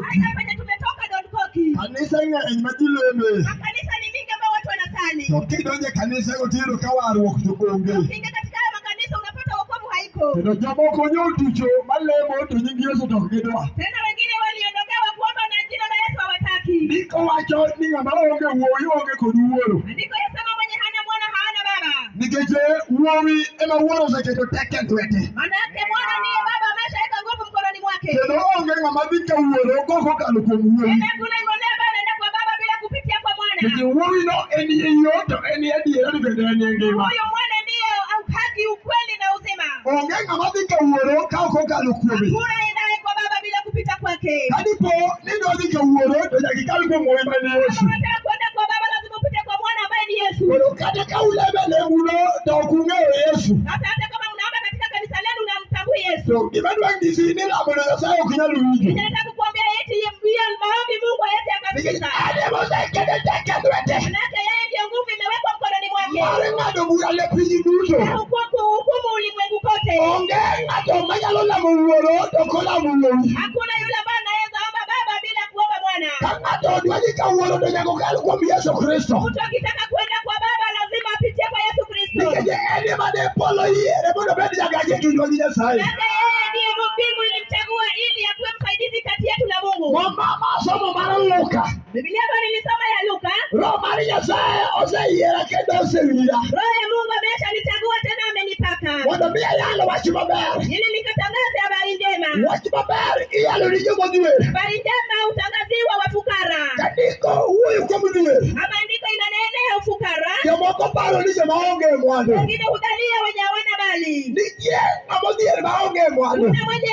Donkoki. Hata penye tumetoka Donkoki. Kanisa ng'eny ma ji leme. Makanisa ni mingi ambao watu wanasali. To kidonje kanisa go tiro ka warruok to onge. Ukiingia katika haya makanisa unapata wokovu haiko. Kendo jomoko nyotucho malemo to nying Yesu to ok gidwa. Tena wengine waliondokewa kuomba na jina la Yesu hawataki. Ndiko wacho ni ng'ama onge wuowi onge kod wuoro. Andiko yasema mwenye hana mwana hana baba. Nikech wuowi ema wuoro oseketo tek e lwete. Manake mwana ndiye baba ameshaweka nguvu mkononi mwake. Kendo onge ng'ama dhi ka wuoro kokalo kuom wuowi. Tena kuna ng'ombe ambaye anaenda kwa baba bila kupitia kwa mwana. Nikech wuowino en yo to en adiera ni bende en ngima. Huyo mwana ndiye haki, ukweli na uzima. Onge ng'ama dhi ka wuoro ka ok okalo kuome. Hakuna aendaye kwa baba bila kupita kwake. Kadipo ni dwadhi ka wuoro to nyaka ikal kuom wuowi ma ni Yesu. Kama unataka kwenda kwa baba lazima upite kwa mwana ambaye ni Yesu. Koro kata ka uleme lemuno to ok ung'eyo Yesu. Sasa hata kama mnaomba katika kanisa lenu na mtambui Yesu. To gima dwang' nyisi ni lamono Nyasaye ok nyal winjo. Nataka kukuambia eti yeye maombi Mungu hawezi Nikech akasikiza. ade mosekete tek e lwete. Manake yeye ndiyo nguvu imewekwa mkononi mwake. Mar ng'ado bura ne piny duto. Hukumu ulimwengu kote. Onge ng'ato manyalo lamo wuoro to kolamo wuowi. Hakuna yule ambaye anaweza omba baba bila kuomba mwana. Ka ng'ato dwani ka wuoro to nyaka okal kuom Yesu Kristo. Mtu akitaka kwenda kwa baba lazima apitie kwa Yesu Kristo. Nikech en ema ne polo yiere mondo obed jagache e kindwa gi Nyasaye. Manake yeye ndiye mbingu ilimchagua ili akuwe msaidizi kati yetu na Mungu. Mama somo mar Luka. Biblia ambayo nilisoma ya Luka. Roho mar Nyasaye oseyiera kendo osewira. Roho ya Mungu ameshanichagua tena amenipaka. Mondo mi ayalo wach maber. Ili nikatangaze habari njema. Wach maber iyalo ni joma dhier. Habari njema utangaziwa wafukara. Kandiko wuoyo kuom dhier. Maandiko inanenea ufukara. Jomoko paro ni joma onge mwandu. Wengine hudhania wenye hawana mali. Nitie ng'ama dhier ma onge mwandu. Kuna mwenye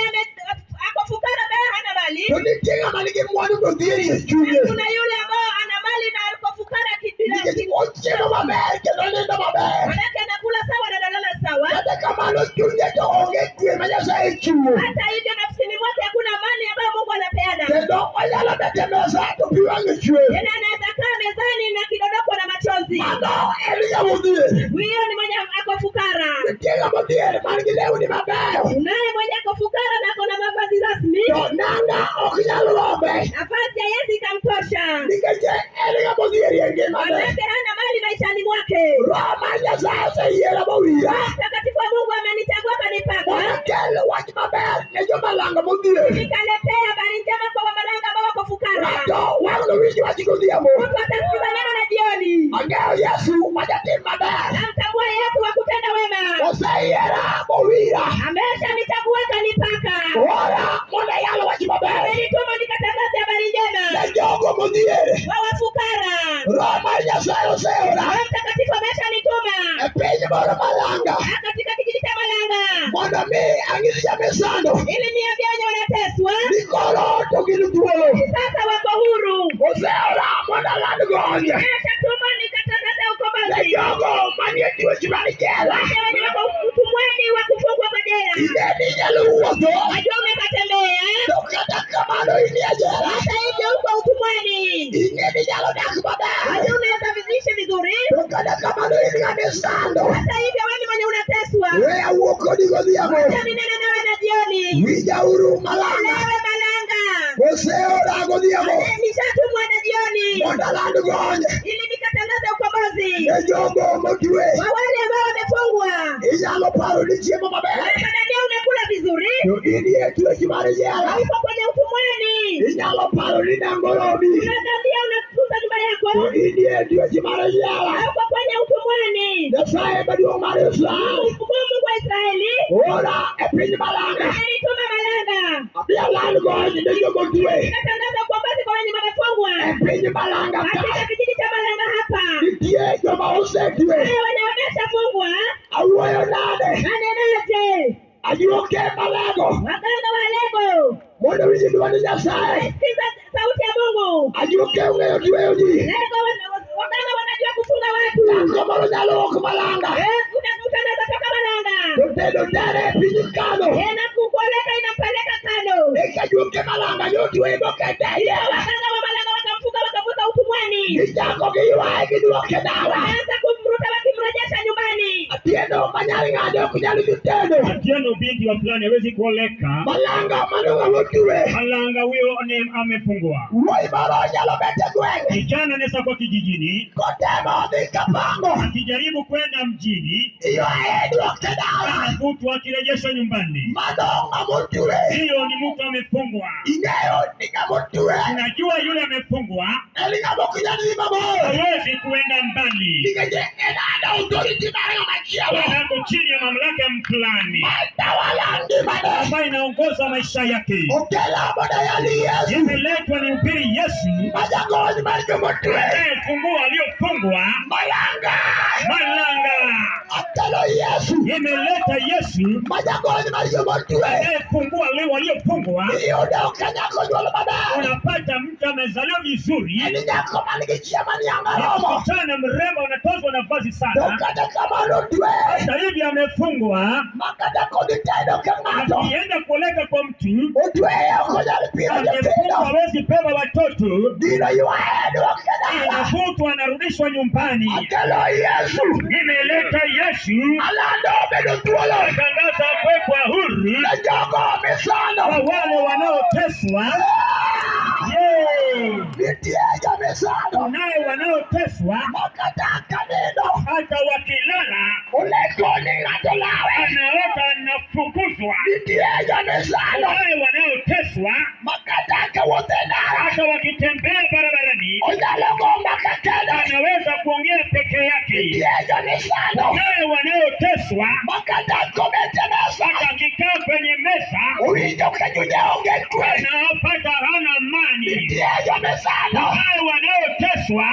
ako fukara ambaye hana mali. To nitie ng'ama nigi mwandu to dhier e chunye. Kuna yule ambao ana mali na ako fukara kibinafsi. Nikech ochiemo maber kendo onindo maber. Manake anakula sawa na analala sawa. Kata kamano chunye to onge kwe ma Nyasaye chiwo. Hata hivyo nafsini mwake hakuna mali ambayo Mungu anapeana. Kendo onyalo bet e mesa to pi wang'e chwe. Tena anaweza kaa mezani na kidondoko na machozi. Mano en ng'ama dhier. Huyo ni mwenye ako fukara. Nitie ng'ama dhier man gi lewni mabeyo. Unaye mwenye ako fukara na ako na mavazi rasmi. To nanga ok nyal robe. Nafasi ya Yesu ikamtosha. Nikech en ng'ama dhier e ngimane. Manake hana mali maishani mwake. Roho mar Nyasaye oseyiera mowira. Mtakatifu wa Mungu amenichagua kanipaka. Mondo akel wach maber ne jomalanga modhier. Nikaletea habari njema kwa wamalanga ambao wako fukara. Ng'ato wang'no winj wach godhiambo. Mtu atasikiza neno na jioni. Ang'eyo Yesu ma jatim maber. Namtambua Yesu wa kutenda wema. Oseyiera mowira. Ameshanichagua kanipaka. Ora mondo ayal wach maber. Amenituma nikatangaze habari njema. Ne jogo modhier. Wa wafukara. Roho mar Nyasaye oseora. Roho Mtakatifu ameshanituma. E piny moro malanga. Katika kijiji cha Malanga. Mondo mi ang'is jamesano. Ili niambie wenye wanateswa. Ni koro to gin thuolo. Sasa wako huru. Oseora mondo aland gonye. Ameshatuma nikatangaze Ne ukombozi. jogo manie twech mar jela. Wale wenye wako utumwani wa kufungwa kwa jela. Ineni nyalo wuotho. Wajua umekatembea. To kata kamano in e jela. Hata hivyo uko utumwani. Ineni nyalo dak maber. Wajua unaweza vizishi vizuri. To kata kamano in ng'ama isando. Hata hivyo wewe ni mwenye unateswa. We awuo kodi godhiambo. Acha ninene nawe na jioni. Winjauru malanga. Nawe Malanga. Oseora godhiambo. Nishatumwa na jioni. Mondo aland gonye. Ili nikatangaze ukombozi. Ne jogo motwe. Kwa wale ambao wamefungwa. Inyalo paro ni chiemo maber. Wanadhania unakula vizuri. To in e twech mar jela. Uko kwenye utumwani. Inyalo paro ni nangorobi. Unadhania unatunza nyumba yako. To in e twech mar jela. Uko kwenye utumwani. Nyasaye maduong' mar Israel. Mungu wa Israeli. Ora e piny malanga. Amenituma Malanga. Abia land gonye ne jogo twe. Nikatangaza ukombozi kwa wenye wamefungwa. E piny malanga Katika ka. kijiji cha Malanga hapa. Nitie joma osetwe. Wale wenye wameshafungwa. Awuoyo nade. Anenaje. Ajuoke malego. Waganga wa Lego. Mondo winj dwond Nyasaye. Sikiza sauti ya Mungu. Ajuoke ong'eyo tweyo ji. Lego waganga wanajua kufunga watu. Dhako moro nyalo ok malanga. Unaweza toka Malanga. To tedo tere e piny kano. Na kukuoleka inampeleka kando. Eka ajuoke malanga notwego kete e jela. Waganga wa Malanga wakamfunga wakavuta utumwani. Gichako giywaye gidwoke dala. Wakaanza kumruta wakimrejesha nyumbani. Atieno manyari ngado kunyali vitendo. Atieno binti wa fulani hawezi kuoleka. Malanga manunga mutue. Malanga huyo amefungwa. Woi maro nyalo bete kwenge. Kijana anaweza kwa kijijini. Kotema dhika pango. Akijaribu kwenda mjini. Iyo edu wakedara. Anafutwa akirejeshwa nyumbani. Madonga mutue. Hiyo ni mtu amefungwa. Ineo nika mutue. Unajua yule amefungwa. Elinga mokunyani mamo. Hawezi kuenda mbali. Nikaje enada authority marenga machiawa. Wako chini ya mamlaka fulani. Matawala ndi mane. Ambayo inaongoza maisha yake. Ukela moda yali Yesu. Imeletwa ni upiri Yesu. Majangozi marijo mutue. Fungua aliyofungwa. Malanga. Atalo Yesu. Imeleta Yesu. Majangozi marijo mutue. Fungua leo waliofungwa. Yoda ukanyako jwala baba. Unapata mtu amezaliwa vizuri. Elinyako manikichia manianga romo. Mchana mrembo unatozwa na vazi sana. Dokada kama lutue. Hata hivi amefungwa. Makada koditedo kamato. Akienda kuoleka kwa mtu. Utue ukonyali pira jependo. Hawezi pewa watoto. Dino yuaedu wakedala. Inafutwa anarudishwa nyumbani. Atalo Yesu. Imeleta Yesu. Alando bedo tuolo. Tangaza kwekwa huru. Najogo mesano. Kwa wale wanaoteswa. Nitieja mesano. Naye wanaoteswa. Makadaka neno. Hata wakilala. Ulekoni natolawe. Anaota anafukuzwa. Nitieja mesano. Naye wanaoteswa. Makadaka wotena. Hata wakitembea barabarani. Ujalogo makakeda. Anaweza kuongea peke yake. Nitieja mesano. Naye wanaoteswa. Makadako metemesa. Hata akikaa kwenye meza. Uijo kajude ongekwe. Anapata hana amani. Nitieja mesano. Naye wanaoteswa.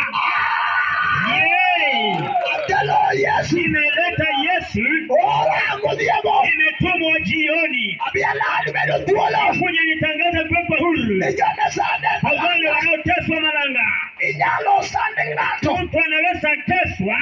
Atalo Yesu. Imeleta Yesu. Ora ngodiamo. Imetumwa jioni. Abialani bedo tuolo. Kuja nitangaza kwekwa huru. Nijone sande. Wale wanaoteswa malanga. Inyalo sande ngato. Mtu anaweza teswa.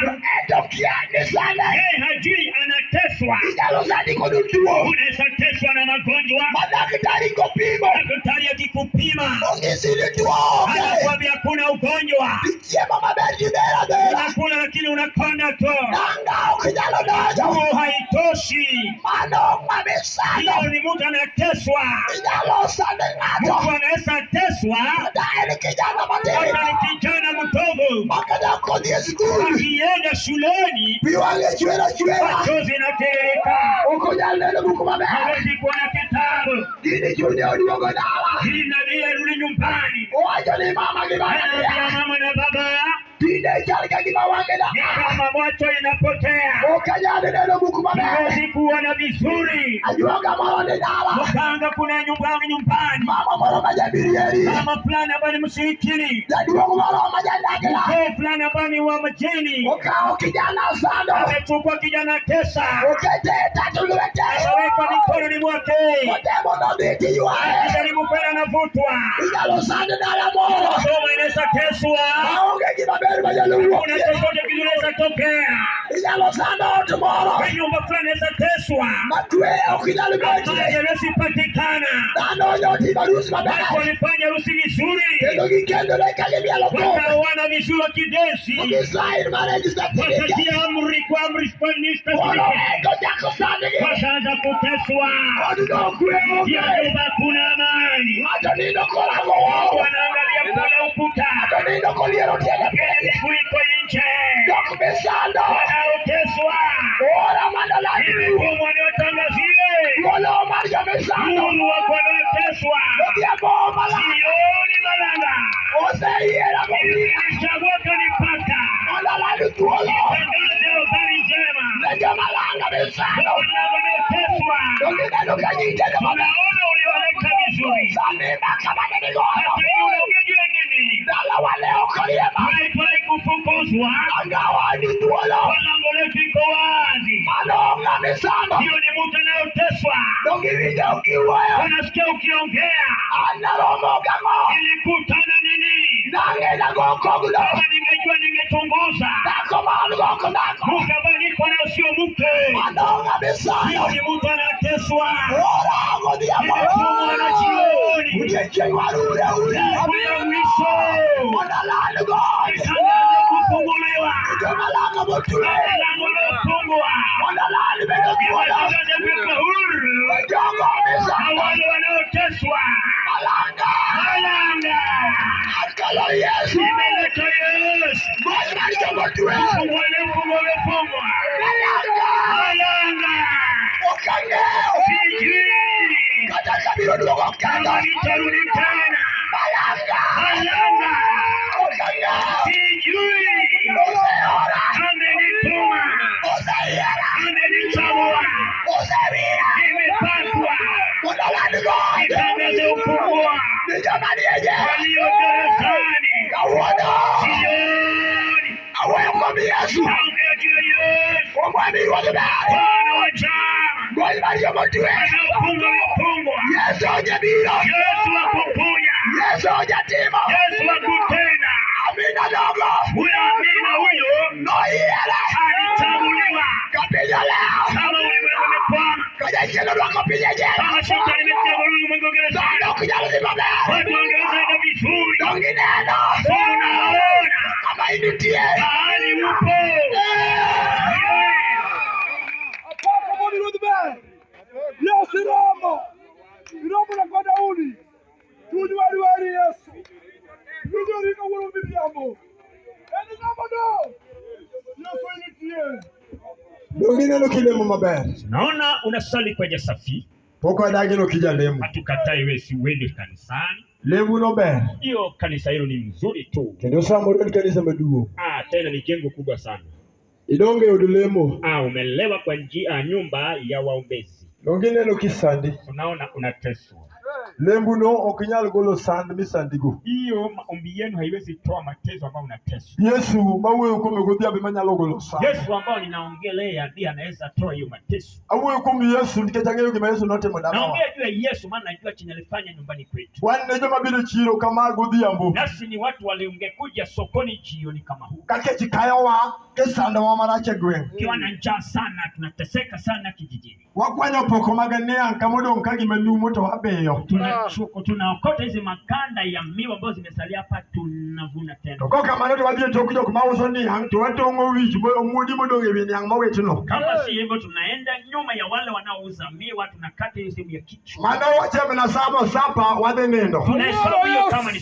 Edo kiani sande. Hajui anateswa. Inyalo sande kodutuo. Unaweza teswa na magonjwa. Madaktari kopimo. Daktari akikupima. Ongisili tuo. Anakuambia kuna ugonjwa. Ikie mama beji bera bera. Unakula lakini unakonda tu. Nanga ukijalo dojo. Huo haitoshi. Mano mamisano. Hiyo ni mtu anateswa. Inyalo sande ngato. Mtu anaweza teswa. Daeli kijana matema. Hata ni kijana mdogo. Makada kodie sikuru. Akienda shuleni. Biwange chwera. Machozi yanatiririka. Uko nyanele buku mabe. Hawezi kuwa na kitabu. Dini junior uliwego dala. Hii nabii arudi nyumbani. Wajo ni mama kibaya. Anaambia mama na baba. Dine chalika kibawange da. Ni kama moto inapotea. Ukanyane neno buku mabe. Hawezi kuona vizuri. Ajuanga marone dala. Mkanga kuna nyumbani. Mama moro majabirieri. Mama fulani ambaye ni mshirikini. Jadi wangu moro majandagela. Mzee fulani ambaye ni wa majini. Ukao kijana sando. Amechukua kijana tesa. Ukete tatu luwete. Ameweka mikononi mwake. Watemo no biti yuae. Akijaribu kwenda anavutwa. Ijalo sando dala moro. Soma inaweza teswa. Aonge kibaberi majaluwo. Kuna chochote kinaweza tokea. Ijalo sando tomoro. Kwa nyumba fulani inaweza teswa. Matue ukijalo beji. Maji yasipatikana. Dano yoti barusi mabe. Watu walifanya harusi vizuri. Kendo kikendo na kalibia loko. Wakaoana vizuri wakidensi. Ukisaini marriage certificate. Wakatia amri kwa nista Walo certificate. ego jako sande. Wakaanza kuteswa. Wadudo kwe oge. Hiyo nyumba kuna amani. Wajo nindo kolango wao. Wanaangalia pale ukuta. Wajo nindo koliero tiaga pele. Kuliko nje. Doko besando. Wanaoteswa. Ora mandalani. Mungu aniwatangazie. Walo marja besando. Mungu wako anaoteswa. Odia bomba la. Sioni malanga. Ose yera bomba. Chagua kanipata. Mandalani tuolo. Tangaze habari njema. Leja malanga besando. Wanaoteswa. Dokida dokajite kama. Unaona ulioleka vizuri. Sane makamane nigono. Hata hiyo unajua nini? Dala waleo koliema. Haifai kufukuzwa. Angawa ni tuolo. Lango letu liko wazi. Malonga besando. Hiyo ni mtu anayoteswa. Dokirija ukiwayo. Wanasikia ukiongea. Anaromo kama. Ilikutana nini? Nange na goko gulo. Kama ningejua ningetongoza. Nako malu goko nako. Mukabaliko na sio mke. Malonga besando. Hiyo ni mtu anateswa. Ora ngodia Imetumwa na jioni. Ujeche warure ure. Kuya mwisho. Mondalani goni. Tangaza kufunguliwa. Ujamalanga motule. Lango lilofungwa. Epolo Yesu. Nimeleta Yesu. Bwana alichomotwe. Fungua umefungwa. Malanga. Ukangeo. Sijui. Katika mirodu wako kanda. Nitarudi tena. Malanga. Malanga. Ukangeo. Sijui. Useora. Amenituma. Usaiera. Amenichagua. Usaiera. Nimepatwa. Unawadigo. Nitangaze ukubwa. Nijamani yeje. Walio gerezani. Kawada. Sioni. Awe kwa Yesu. Naongea juu ya Yesu. Kwa mwami wazibaya. Bwana wa chama. Bwana alichomotwe. Anafunga wafungwa. Yesu ojabiro. Yesu wa kuponya. Yesu ojatimo. Yesu wa kutenda. Amina dogo. Huyo Amina huyo Noiera. alichaguliwa. Kapinya leo. Kama ulimwengu umekwama. Kaja chelo lwako pinya je. Kama shetani imetegwa ulimwengu gerezani. Dondo kujaluzi mame. Watu wangeenda vizuri. Dongi neno. Unaona Kama inutie. mahali upo. Apaka moni rodbe. Yesu Ramo. Ramo na kwa Daudi. Tuju wali Yesu. Tuju rika wulu bibiambo. Eni ngamo do. Yesu initie. Dongi neno kilemo maber. Naona unasali kwenye safi. Poko adagino kija lemo. Hatukatai wewe si uende kanisani. Lemo no ber. Hiyo kanisa hilo ni mzuri tu. Kendo samoro ni kanisa maduo. Tena ni jengo kubwa sana. Idonge yudu lemo. Umelewa kwa nyumba ya waombezi. Dongi neno kisandi. Unaona unateswa. Lembu no okinyal golo sand misandigo. Hiyo maombi yenu haiwezi toa mateso ambayo unateswa. Yesu mawe ukome godhia be manyalo golo sand. Yesu ambao ninaongelea ndiye anaweza toa hiyo mateso. Awe ukome Yesu nikechangeyo gima Yesu note madama. Naongea juu ya Yesu maana najua chenye alifanya nyumbani kwetu. Wanne joma bino chiro kama godhiambo. Nasi ni watu waliongekuja sokoni jioni kama huu. Kake chikayowa kesanda wa marache gwen. Kiwa na njaa sana tunateseka sana kijijini. Wakwanya poko magania kamodo nkagi menumo to wabeyo. Tunaokota hizi maganda ya miwa ambazo zimesalia hapa tunavuna tena. Toko kama noto wabie tokujo kumauzo ni hang to watongo wich boyo mudi modonge bini hang mawetu no. Kama si hivyo tunaenda nyuma ya wale wanaouza miwa tunakata hiyo sehemu ya kichwa. Mana wacheme na sabo sapa wadhe nendo. Tunahesabu hiyo kama ni